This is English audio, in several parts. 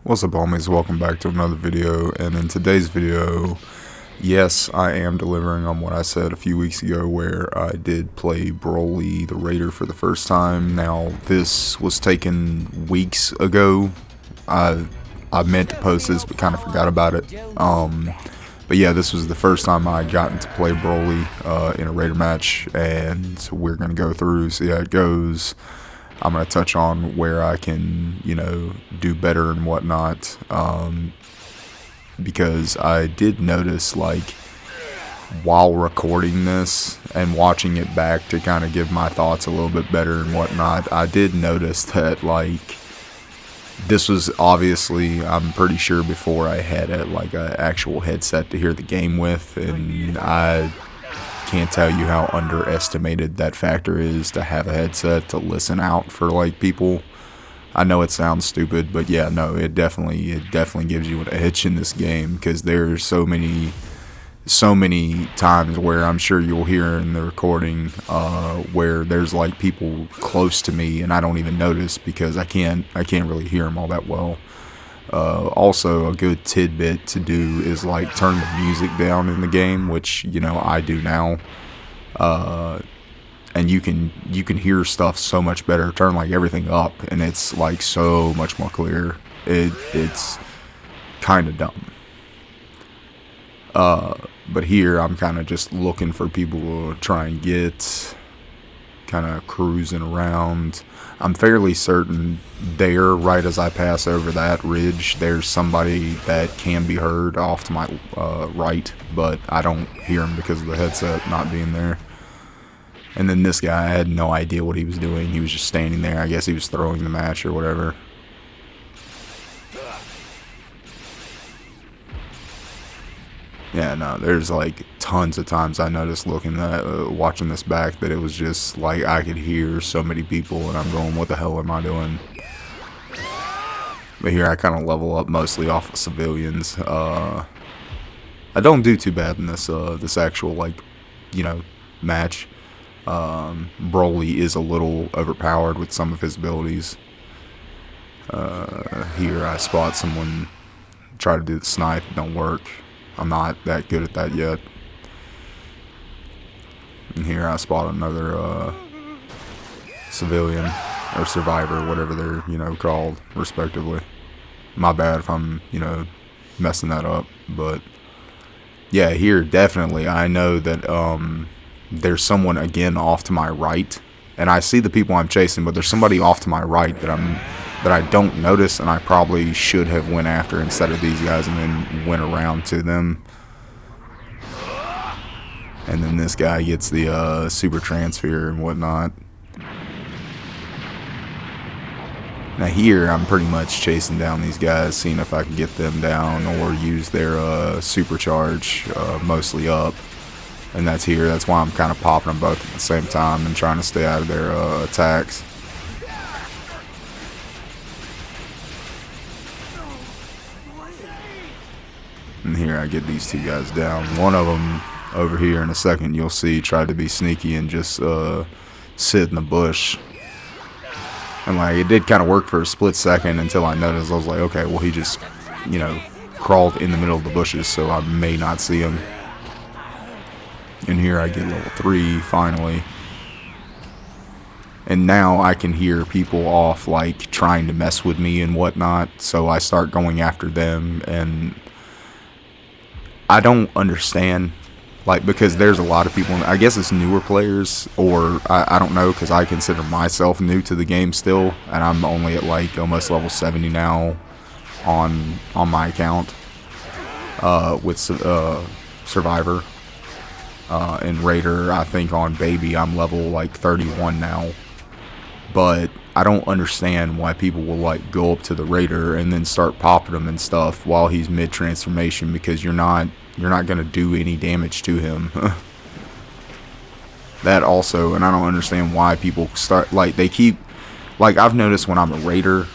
What's up, homies? Welcome back to another video. And in today's video, yes, I am delivering on what I said a few weeks ago where I did play Broly the Raider for the first time. Now, this was taken weeks ago. I meant to post this but kind of forgot about it. But yeah, this was the first time I gotten to play Broly in a Raider match, and we're going to go through, see how it goes. I'm going to touch on where I can, do better and whatnot, because I did notice, while recording this and watching it back to kind of give my thoughts a little bit better and whatnot, I did notice that, this was obviously, I'm pretty sure, before I had an actual headset to hear the game with, and I can't tell you how underestimated that factor is to have a headset to listen out for people. I know it sounds stupid, but yeah, no, it definitely gives you an edge in this game, because there's so many times where I'm sure you'll hear in the recording where there's people close to me and I don't even notice because I can't really hear them all that well. Also, a good tidbit to do is turn the music down in the game, which I do now, and you can hear stuff so much better. Turn everything up and it's so much more clear. It's kind of dumb. But here I'm kind of just looking for people to try and get, kind of cruising around. I'm fairly certain there, right as I pass over that ridge, there's somebody that can be heard off to my right, but I don't hear him because of the headset not being there. And then this guy, I had no idea what he was doing. He was just standing there. I guess he was throwing the match or whatever. Yeah, no, there's tons of times I noticed looking at watching this back that it was just I could hear so many people and I'm going, what the hell am I doing? But here I kind of level up mostly off of civilians. I don't do too bad in this this actual match. Broly is a little overpowered with some of his abilities. Here I spot someone try to do the snipe, don't work. I'm not that good at that yet. And here I spot another civilian or survivor, whatever they're called respectively. My bad if I'm messing that up, but yeah, here definitely I know that there's someone again off to my right, and I see the people I'm chasing, but there's somebody off to my right that I don't notice, and I probably should have went after instead of these guys and then went around to them. And then this guy gets the super transfer and whatnot. Now here I'm pretty much chasing down these guys, seeing if I can get them down or use their supercharge mostly up. And that's here. That's why I'm kind of popping them both at the same time and trying to stay out of their attacks. And here I get these two guys down. One of them over here in a second you'll see tried to be sneaky and just sit in the bush. And it did kind of work for a split second until I noticed. I was like, okay, well he just crawled in the middle of the bushes, so I may not see him. And here I get level 3 finally. And now I can hear people off trying to mess with me and whatnot, so I start going after them. And I don't understand, because there's a lot of people, I guess it's newer players, or I don't know, because I consider myself new to the game still, and I'm only at almost level 70 now on my account with Survivor. And Raider, I think on Baby I'm level 31 now. But I don't understand why people will go up to the Raider and then start popping him and stuff while he's mid transformation, because you're not gonna do any damage to him. That also, and I don't understand why people start they keep I've noticed when I'm a Raider,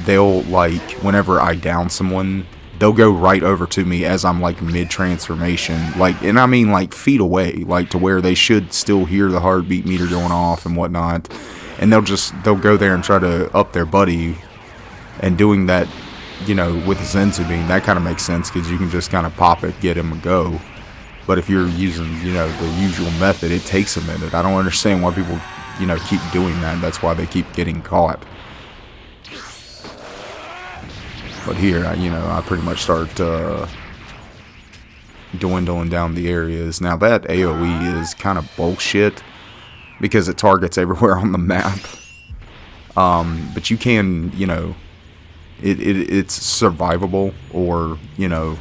they'll whenever I down someone, they'll go right over to me as I'm mid transformation, and I mean feet away, to where they should still hear the heartbeat meter going off and whatnot, and they'll go there and try to up their buddy, and doing that you know, with Zenzu Bean, that kind of makes sense because you can just kind of pop it, get him a go. But if you're using, you know, the usual method, it takes a minute. I don't understand why people, you know, keep doing that. That's why they keep getting caught. But here, you know, I pretty much start dwindling down the areas. Now that AoE is kind of bullshit because it targets everywhere on the map. But you can, you know, it's survivable or, you know,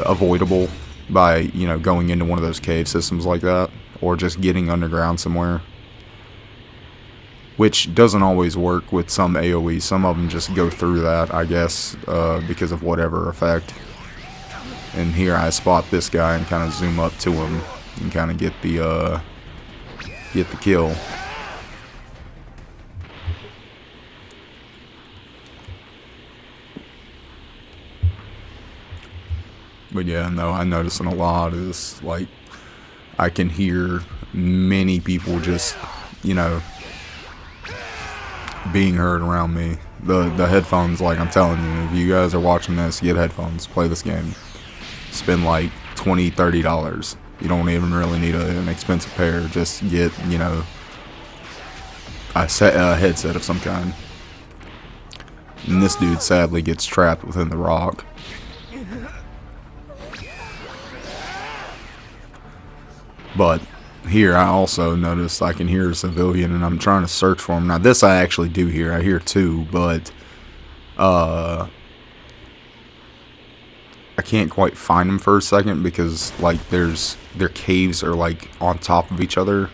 avoidable by, you know, going into one of those cave systems like that, or just getting underground somewhere, which doesn't always work with some AoE. Some of them just go through that, I guess, because of whatever effect. And here I spot this guy and kind of zoom up to him and kind of get the kill. But yeah, no, I'm noticing a lot is, like, I can hear many people just, you know, being heard around me. The headphones, like I'm telling you, if you guys are watching this, get headphones, play this game. Spend like $20, $30. You don't even really need an expensive pair. Just get, you know, a headset of some kind. And this dude sadly gets trapped within the rock. But here I also noticed I can hear a civilian and I'm trying to search for him. Now this I actually do hear. I hear two, but I can't quite find them for a second because, like, their caves are like on top of each other.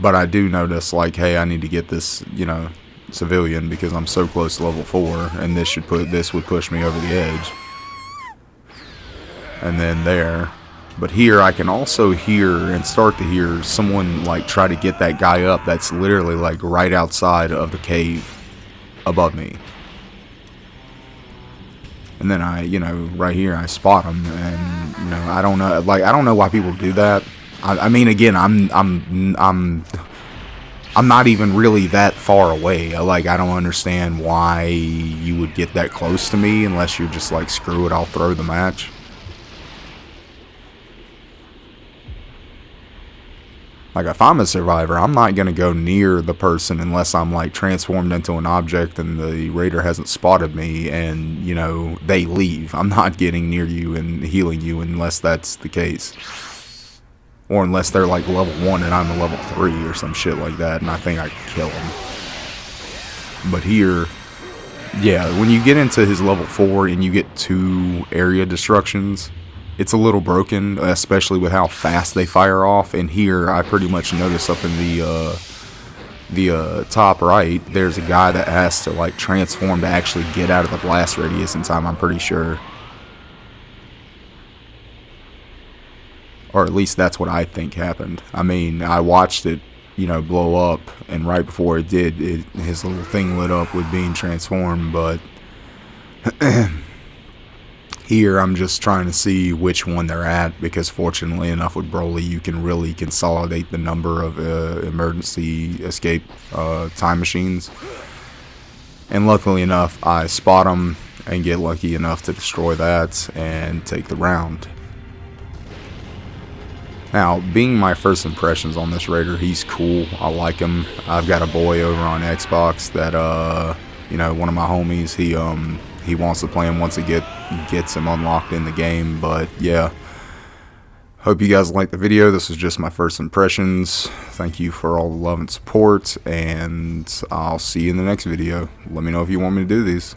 But I do notice, like, hey, I need to get this, you know, civilian because I'm so close to level 4 and this would push me over the edge. And then there. But here I can also hear and start to hear someone, like, try to get that guy up that's literally, like, right outside of the cave above me. And then I, you know, right here I spot him, and, you know, I don't know, like, I don't know why people do that. I mean, again, I'm not even really that far away. Like, I don't understand why you would get that close to me unless you're just like, screw it, I'll throw the match. Like, if I'm a survivor, I'm not going to go near the person unless I'm, like, transformed into an object and the raider hasn't spotted me and, you know, they leave. I'm not getting near you and healing you unless that's the case. Or unless they're, like, level 1 and I'm a level 3 or some shit like that and I think I can kill them. But here, yeah, when you get into his level 4 and you get 2 area destructions, it's a little broken, especially with how fast they fire off. And here, I pretty much notice up in the top right, there's a guy that has to, like, transform to actually get out of the blast radius in time, I'm pretty sure. Or at least that's what I think happened. I mean, I watched it, you know, blow up, and right before it did, his little thing lit up with being transformed, but here, I'm just trying to see which one they're at, because fortunately enough with Broly, you can really consolidate the number of emergency escape time machines. And luckily enough, I spot them and get lucky enough to destroy that and take the round. Now, being my first impressions on this raider, he's cool. I like him. I've got a boy over on Xbox that, you know, one of my homies, he wants to play him once it gets him unlocked in the game. But yeah, hope you guys liked the video. This was just my first impressions. Thank you for all the love and support, and I'll see you in the next video. Let me know if you want me to do these.